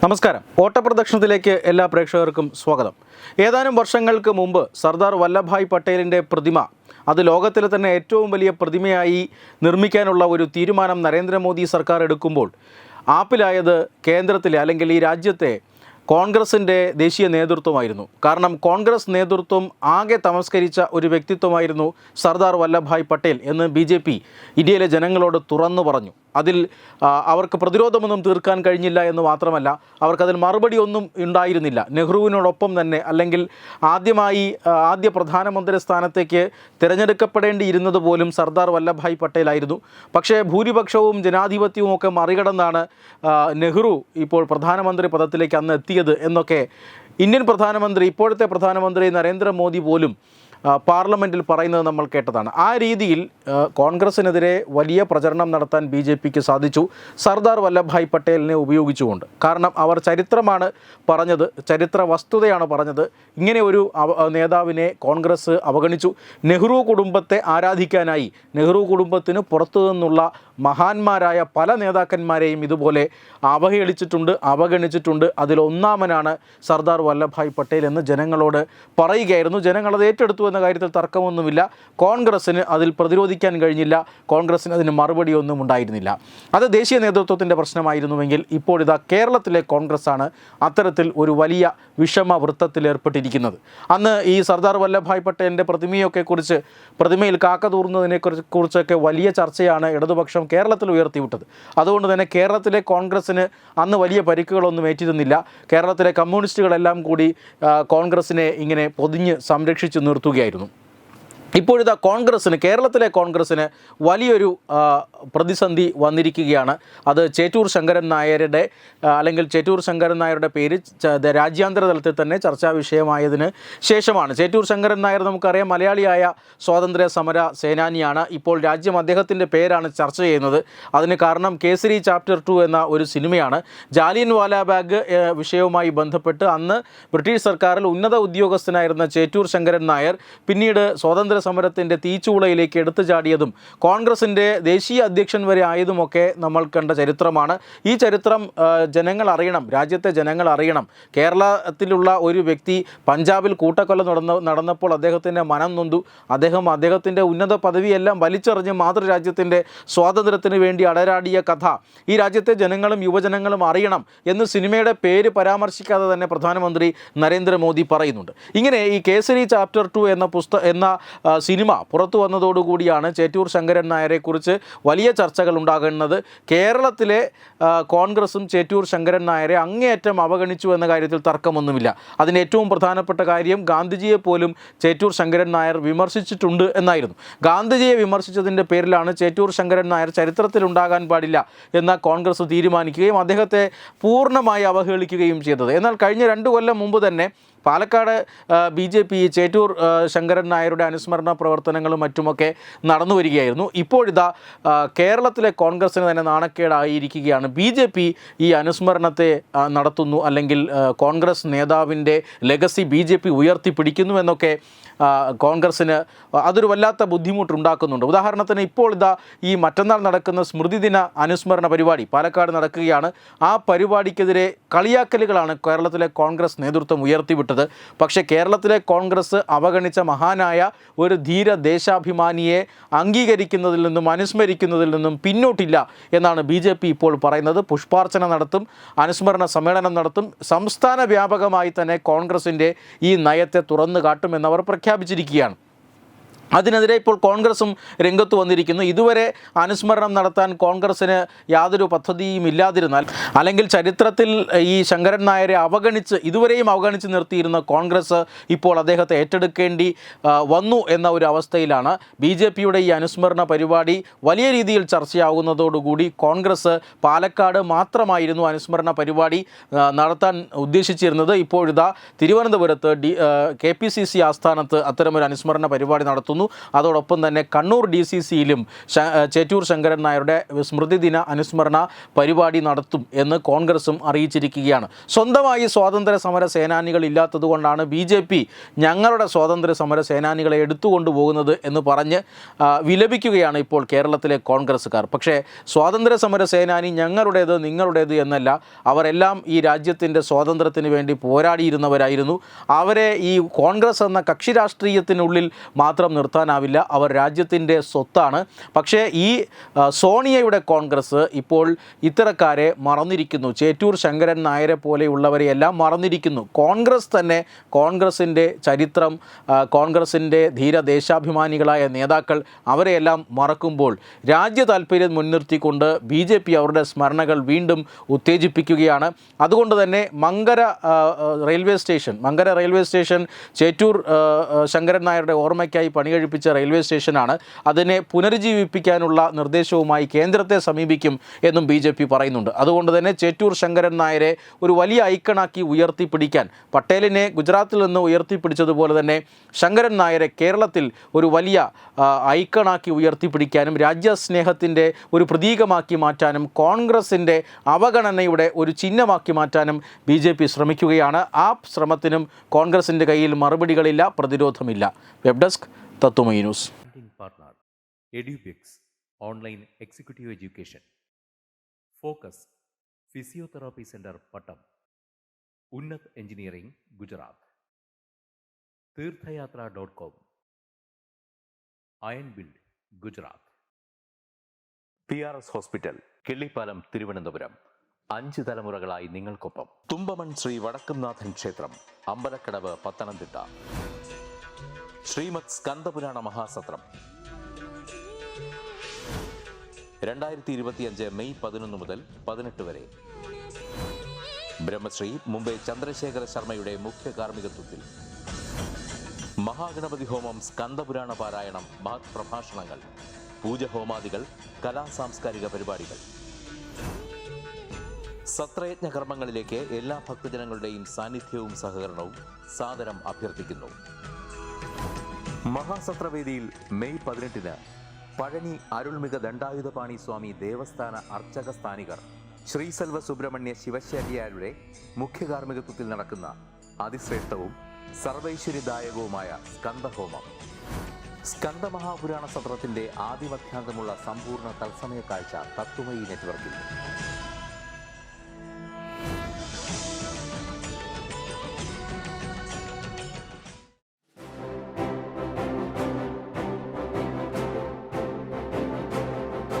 നമസ്കാരം. ഓട്ടപ്രദക്ഷിണത്തിലേക്ക് എല്ലാ പ്രേക്ഷകർക്കും സ്വാഗതം. ഏതാനും വർഷങ്ങൾക്ക് മുമ്പ് സർദാർ വല്ലഭായ് പട്ടേലിൻ്റെ പ്രതിമ അത് ലോകത്തിലെ തന്നെ ഏറ്റവും വലിയ പ്രതിമയായി നിർമ്മിക്കാനുള്ള ഒരു തീരുമാനം നരേന്ദ്രമോദി സർക്കാർ എടുക്കുമ്പോൾ ആപ്പിലായത് കേന്ദ്രത്തിലെ അല്ലെങ്കിൽ ഈ രാജ്യത്തെ കോൺഗ്രസിൻ്റെ ദേശീയ നേതൃത്വമായിരുന്നു. കാരണം കോൺഗ്രസ് നേതൃത്വം ആകെ തമസ്കരിച്ച ഒരു വ്യക്തിത്വമായിരുന്നു സർദാർ വല്ലഭായ് പട്ടേൽ എന്ന് BJP ഇന്ത്യയിലെ ജനങ്ങളോട് തുറന്നു പറഞ്ഞു. അതിൽ അവർക്ക് പ്രതിരോധമൊന്നും തീർക്കാൻ കഴിഞ്ഞില്ല എന്ന് മാത്രമല്ല, അവർക്കതിൽ മറുപടി ഒന്നും ഉണ്ടായിരുന്നില്ല. നെഹ്റുവിനോടൊപ്പം തന്നെ അല്ലെങ്കിൽ ആദ്യ പ്രധാനമന്ത്രി സ്ഥാനത്തേക്ക് തിരഞ്ഞെടുക്കപ്പെടേണ്ടിയിരുന്നത് പോലും സർദാർ വല്ലഭായ് പട്ടേലായിരുന്നു. പക്ഷേ ഭൂരിപക്ഷവും ജനാധിപത്യവും ഒക്കെ മറികടന്നാണ് നെഹ്റു ഇപ്പോൾ പ്രധാനമന്ത്രി പദത്തിലേക്ക് അന്ന് എത്തിയത് എന്നൊക്കെ ഇപ്പോഴത്തെ പ്രധാനമന്ത്രി നരേന്ദ്രമോദി പോലും പാർലമെൻറ്റിൽ പറയുന്നത് നമ്മൾ കേട്ടതാണ്. ആ രീതിയിൽ കോൺഗ്രസിനെതിരെ വലിയ പ്രചരണം നടത്താൻ BJPക്ക് സാധിച്ചു, സർദാർ വല്ലഭായ് പട്ടേലിനെ ഉപയോഗിച്ചുകൊണ്ട്. കാരണം അവർ ചരിത്രമാണ് പറഞ്ഞത്, ചരിത്ര വസ്തുതയാണ് പറഞ്ഞത്. ഇങ്ങനെ ഒരു നേതാവിനെ കോൺഗ്രസ് അവഗണിച്ചു. നെഹ്റു കുടുംബത്തെ ആരാധിക്കാനായി നെഹ്റു കുടുംബത്തിന് പുറത്തു നിന്നുള്ള മഹാന്മാരായ പല നേതാക്കന്മാരെയും ഇതുപോലെ അവഗണിച്ചിട്ടുണ്ട്. അതിലൊന്നാമനാണ് സർദാർ വല്ലഭായ് പട്ടേൽ എന്ന് ജനങ്ങളോട് പറയുകയായിരുന്നു. ജനങ്ങളത് ഏറ്റെടുത്തു എന്ന കാര്യത്തിൽ തർക്കമൊന്നുമില്ല. കോൺഗ്രസ്സിന് അതിൽ പ്രതിരോധിക്കാൻ കഴിഞ്ഞില്ല, കോൺഗ്രസ്സിന് അതിന് മറുപടിയൊന്നും ഉണ്ടായിരുന്നില്ല. അത് ദേശീയ നേതൃത്വത്തിൻ്റെ പ്രശ്നമായിരുന്നുവെങ്കിൽ ഇപ്പോഴിതാ കേരളത്തിലെ കോൺഗ്രസ്സാണ് അത്തരത്തിൽ ഒരു വലിയ വിഷമവൃത്തത്തിലേർപ്പെട്ടിരിക്കുന്നത്. അന്ന് ഈ സർദാർ വല്ലഭായ് പട്ടേലിൻ്റെ പ്രതിമയിൽ കാക്ക തൂറുന്നതിനെക്കുറിച്ചൊക്കെ വലിയ ചർച്ചയാണ് ഇടതുപക്ഷം കേരളത്തിൽ ഉയർത്തിവിട്ടത്. അതുകൊണ്ട് തന്നെ കേരളത്തിലെ കോൺഗ്രസ്സിന് അന്ന് വലിയ പരിക്കുകളൊന്നും ഏറ്റിരുന്നില്ല. കേരളത്തിലെ കമ്മ്യൂണിസ്റ്റുകളെല്ലാം കൂടി കോൺഗ്രസ്സിനെ ഇങ്ങനെ പൊതിഞ്ഞ് സംരക്ഷിച്ചു നിർത്തുകയായിരുന്നു. ഇപ്പോഴിതാ കേരളത്തിലെ കോൺഗ്രസ്സിന് വലിയൊരു പ്രതിസന്ധി വന്നിരിക്കുകയാണ്. അത് ചേറ്റൂർ ശങ്കരൻ നായരുടെ പേര് രാജ്യാന്തര തലത്തിൽ തന്നെ ചർച്ചാ വിഷയമായതിന് ശേഷമാണ്. ചേറ്റൂർ ശങ്കരൻ നായർ നമുക്കറിയാം, മലയാളിയായ സ്വാതന്ത്ര്യ സമര സേനാനിയാണ്. ഇപ്പോൾ രാജ്യം അദ്ദേഹത്തിൻ്റെ പേരാണ് ചർച്ച ചെയ്യുന്നത്. അതിന് കാരണം കേസരി ചാപ്റ്റർ 2 എന്ന ഒരു സിനിമയാണ്. ജാലിയൻ വാലാബാഗ് വിഷയവുമായി ബന്ധപ്പെട്ട് അന്ന് ബ്രിട്ടീഷ് സർക്കാരിൽ ഉന്നത ഉദ്യോഗസ്ഥനായിരുന്ന ചേറ്റൂർ ശങ്കരൻ നായർ പിന്നീട് സ്വാതന്ത്ര്യ സമരത്തിൻ്റെ തീച്ചൂളയിലേക്ക് എടുത്തു ചാടിയതും കോൺഗ്രസിൻ്റെ ദേശീയ അധ്യക്ഷൻ വരെ ആയതുമൊക്കെ നമ്മൾ കണ്ട ചരിത്രമാണ്. ഈ ചരിത്രം രാജ്യത്തെ ജനങ്ങൾ അറിയണം. കേരളത്തിലുള്ള ഒരു വ്യക്തി പഞ്ചാബിൽ കൂട്ടക്കൊല നടന്നപ്പോൾ അദ്ദേഹത്തിൻ്റെ മനം നൊന്തു. അദ്ദേഹത്തിൻ്റെ ഉന്നത പദവിയെല്ലാം വലിച്ചെറിഞ്ഞ് മാതൃരാജ്യത്തിൻ്റെ സ്വാതന്ത്ര്യത്തിന് വേണ്ടി അടരാടിയ കഥ ഈ രാജ്യത്തെ ജനങ്ങളും യുവജനങ്ങളും അറിയണം എന്ന് സിനിമയുടെ പേര് പരാമർശിക്കാതെ തന്നെ പ്രധാനമന്ത്രി നരേന്ദ്രമോദി പറയുന്നുണ്ട്. ഇങ്ങനെ ഈ കേസരി ചാപ്റ്റർ 2 എന്ന സിനിമ പുറത്തു വന്നതോടുകൂടിയാണ് ചേറ്റൂർ ശങ്കരൻ നായരെക്കുറിച്ച് വലിയ ചർച്ചകൾ ഉണ്ടാകുന്നത്. കേരളത്തിലെ കോൺഗ്രസും ചേറ്റൂർ ശങ്കരൻ നായരെ അങ്ങേയറ്റം അവഗണിച്ചു എന്ന കാര്യത്തിൽ തർക്കമൊന്നുമില്ല. അതിന് ഏറ്റവും പ്രധാനപ്പെട്ട കാര്യം ഗാന്ധിജിയെ പോലും ചേറ്റൂർ ശങ്കരൻ നായർ വിമർശിച്ചിട്ടുണ്ട് എന്നായിരുന്നു. ഗാന്ധിജിയെ വിമർശിച്ചതിൻ്റെ പേരിലാണ് ചേറ്റൂർ ശങ്കരൻ നായർ ചരിത്രത്തിലുണ്ടാകാൻ പാടില്ല എന്ന കോൺഗ്രസ് തീരുമാനിക്കുകയും അദ്ദേഹത്തെ പൂർണ്ണമായി അവഹേളിക്കുകയും ചെയ്തത്. എന്നാൽ കഴിഞ്ഞ 2 കൊല്ലം മുമ്പ് തന്നെ പാലക്കാട് BJP ചേറ്റൂർ ശങ്കരൻ നായരുടെ അനുസ്മരണ പ്രവർത്തനങ്ങളും മറ്റുമൊക്കെ നടന്നു വരികയായിരുന്നു. ഇപ്പോഴിതാ കേരളത്തിലെ കോൺഗ്രസ്സിന് തന്നെ നാണക്കേടായിരിക്കുകയാണ്. BJP ഈ അനുസ്മരണത്തെ നടത്തുന്നു, അല്ലെങ്കിൽ കോൺഗ്രസ് നേതാവിൻ്റെ ലെഗസി BJP ഉയർത്തിപ്പിടിക്കുന്നു എന്നൊക്കെ കോൺഗ്രസ്സിന് അതൊരു വല്ലാത്ത ബുദ്ധിമുട്ടുണ്ടാക്കുന്നുണ്ട്. ഉദാഹരണത്തിന് ഇപ്പോൾ ഈ മറ്റന്നാൾ നടക്കുന്ന സ്മൃതിദിന അനുസ്മരണ പരിപാടി പാലക്കാട് നടക്കുകയാണ്. ആ പരിപാടിക്കെതിരെ കളിയാക്കലുകളാണ് കേരളത്തിലെ കോൺഗ്രസ് നേതൃത്വം ഉയർത്തിവിട്ടത്. പക്ഷേ കേരളത്തിലെ കോൺഗ്രസ് അവഗണിച്ച മഹാനായ ഒരു ധീര ദേശാഭിമാനിയെ അംഗീകരിക്കുന്നതിൽ നിന്നും അനുസ്മരിക്കുന്നതിൽ നിന്നും പിന്നോട്ടില്ല എന്നാണ് BJP ഇപ്പോൾ പറയുന്നത്. പുഷ്പാർച്ചന നടത്തും, അനുസ്മരണ സമ്മേളനം നടത്തും, സംസ്ഥാന വ്യാപകമായി തന്നെ കോൺഗ്രസിൻ്റെ ഈ നയത്തെ തുറന്നു കാട്ടുമെന്നവർ പ്രഖ്യാപിച്ചിരിക്കുകയാണ്. അതിനെതിരെ ഇപ്പോൾ കോൺഗ്രസും രംഗത്ത് വന്നിരിക്കുന്നു. ഇതുവരെ അനുസ്മരണം നടത്താൻ കോൺഗ്രസ്സിന് യാതൊരു പദ്ധതിയും ഇല്ലാതിരുന്നാൽ, അല്ലെങ്കിൽ ചരിത്രത്തിൽ ഈ ശങ്കരൻ നായരെ ഇതുവരെയും അവഗണിച്ച് നിർത്തിയിരുന്ന കോൺഗ്രസ് ഇപ്പോൾ അദ്ദേഹത്തെ ഏറ്റെടുക്കേണ്ടി വന്നു എന്ന ഒരു അവസ്ഥയിലാണ്. BJPയുടെ ഈ അനുസ്മരണ പരിപാടി വലിയ രീതിയിൽ ചർച്ചയാകുന്നതോടുകൂടി കോൺഗ്രസ് പാലക്കാട് മാത്രമായിരുന്നു അനുസ്മരണ പരിപാടി നടത്താൻ ഉദ്ദേശിച്ചിരുന്നത്. ഇപ്പോഴിതാ തിരുവനന്തപുരത്ത് KPCC ആസ്ഥാനത്ത് അത്തരമൊരു അനുസ്മരണ പരിപാടി നടത്തുന്നു. നടത്തുന്നു. അതോടൊപ്പം തന്നെ കണ്ണൂർ DCCയിലും ചേറ്റൂർ ശങ്കരൻ നായരുടെ സ്മൃതിദിന അനുസ്മരണ പരിപാടി നടത്തും എന്ന് കോൺഗ്രസും അറിയിച്ചിരിക്കുകയാണ്. സ്വന്തമായി സ്വാതന്ത്ര്യ സമര സേനാനികൾ ഇല്ലാത്തതുകൊണ്ടാണ് BJP ഞങ്ങളുടെ സ്വാതന്ത്ര്യ സമര സേനാനികളെ എടുത്തുകൊണ്ടുപോകുന്നത് എന്ന് പറഞ്ഞ് വിലപിക്കുകയാണ് ഇപ്പോൾ കേരളത്തിലെ കോൺഗ്രസ്സുകാർ. പക്ഷേ സ്വാതന്ത്ര്യ സമര സേനാനി ഞങ്ങളുടേത് നിങ്ങളുടേത് എന്നല്ല, അവരെല്ലാം ഈ രാജ്യത്തിൻ്റെ സ്വാതന്ത്ര്യത്തിന് വേണ്ടി പോരാടിയിരുന്നവരായിരുന്നു. അവരെ ഈ കോൺഗ്രസ് എന്ന കക്ഷി രാഷ്ട്രീയത്തിനുള്ളിൽ മാത്രം നിർത്താനാവില്ല, അവർ രാജ്യത്തിൻ്റെ സ്വത്താണ്. പക്ഷേ ഈ സോണിയയുടെ കോൺഗ്രസ് ഇപ്പോൾ ഇത്തരക്കാരെ മറന്നിരിക്കുന്നു. ചേറ്റൂർ ശങ്കരൻ നായരെ പോലെയുള്ളവരെയെല്ലാം മറന്നിരിക്കുന്നു. കോൺഗ്രസ് തന്നെ, കോൺഗ്രസിൻ്റെ ചരിത്രം, കോൺഗ്രസിൻ്റെ ധീര ദേശാഭിമാനികളായ നേതാക്കൾ, അവരെയെല്ലാം മറക്കുമ്പോൾ രാജ്യ താൽപ്പര്യം മുൻനിർത്തിക്കൊണ്ട് BJP അവരുടെ സ്മരണകൾ വീണ്ടും ഉത്തേജിപ്പിക്കുകയാണ്. അതുകൊണ്ട് തന്നെ മങ്കര റെയിൽവേ സ്റ്റേഷൻ ചേറ്റൂർ ശങ്കരൻ നായരുടെ ഓർമ്മയ്ക്കായി പണികഴിപ്പിച്ച റെയിൽവേ സ്റ്റേഷനാണ്. അതിനെ പുനരുജ്ജീവിപ്പിക്കാനുള്ള നിർദ്ദേശവുമായി കേന്ദ്രത്തെ സമീപിക്കും എന്നും BJP പറയുന്നുണ്ട്. അതുകൊണ്ട് തന്നെ ചേറ്റൂർ ശങ്കരൻ നായരെ ഒരു വലിയ ഐക്കണാക്കി ഉയർത്തിപ്പിടിക്കാൻ, പട്ടേലിനെ ഗുജറാത്തിൽ നിന്ന് ഉയർത്തിപ്പിടിച്ചതുപോലെ തന്നെ ശങ്കരൻ നായരെ കേരളത്തിൽ ഒരു വലിയ ഐക്കണാക്കി ഉയർത്തിപ്പിടിക്കാനും രാജ്യസ്നേഹത്തിൻ്റെ ഒരു പ്രതീകമാക്കി മാറ്റാനും കോൺഗ്രസിൻ്റെ അവഗണനയുടെ ഒരു ചിഹ്നമാക്കി മാറ്റാനും BJP ശ്രമിക്കുകയാണ്. ആ ശ്രമത്തിനും കോൺഗ്രസിൻ്റെ കയ്യിൽ മറുപടികളില്ല, പ്രതിരോധമില്ല. Web desk Tatwamayi news. Partner Edubix online executive education, focus physiotherapy centre Pattom, Unnat engineering Gujarat, തീർത്ഥയാത്ര.com, iron build Gujarat, PRS hospital Killipalam Thiruvananthapuram. 5 തലമുറകളായി നിങ്ങൾക്കൊപ്പം. തുമ്പമൺ ശ്രീ വടക്കുംനാഥൻ ക്ഷേത്രം, അമ്പലക്കടവ്, പത്തനംതിട്ട. ശ്രീമദ് സ്കന്ദപുരാണ മഹാസത്രം 2025 മെയ് 11 മുതൽ 18 വരെ. ബ്രഹ്മശ്രീ മുംബൈ ചന്ദ്രശേഖര ശർമ്മയുടെ മുഖ്യ കാർമ്മികത്വത്തിൽ മഹാഗണപതി ഹോമം, സ്കന്ദപുരാണ പാരായണം, മഹത് പ്രഭാഷണങ്ങൾ, പൂജഹോമാദികൾ, കലാസാംസ്കാരിക പരിപാടികൾ. സത്രയജ്ഞ കർമ്മങ്ങളിലേക്ക് എല്ലാ ഭക്തജനങ്ങളുടെയും സാന്നിധ്യവും സഹകരണവും സാദരം അഭ്യർത്ഥിക്കുന്നു. മഹാസത്രവേദിയിൽ മെയ് 18 പഴനി അരുൾമിക ദണ്ഡായുധപാണി സ്വാമി ദേവസ്ഥാന അർച്ചക സ്ഥാനികർ ശ്രീസെൽവ സുബ്രഹ്മണ്യ ശിവശാരിയാരുടെ മുഖ്യ കാർമ്മികത്വത്തിൽ നടക്കുന്ന അതിശ്രേഷ്ഠവും സർവൈശ്വര്യദായകവുമായ സ്കന്ദഹോമം. സ്കന്ദമഹാപുരാണ സത്രത്തിന്റെ ആദിമധ്യാന്തമുള്ള സമ്പൂർണ്ണ തത്സമയ കാഴ്ച തത്വമയി നെറ്റ്വർക്കിൽ.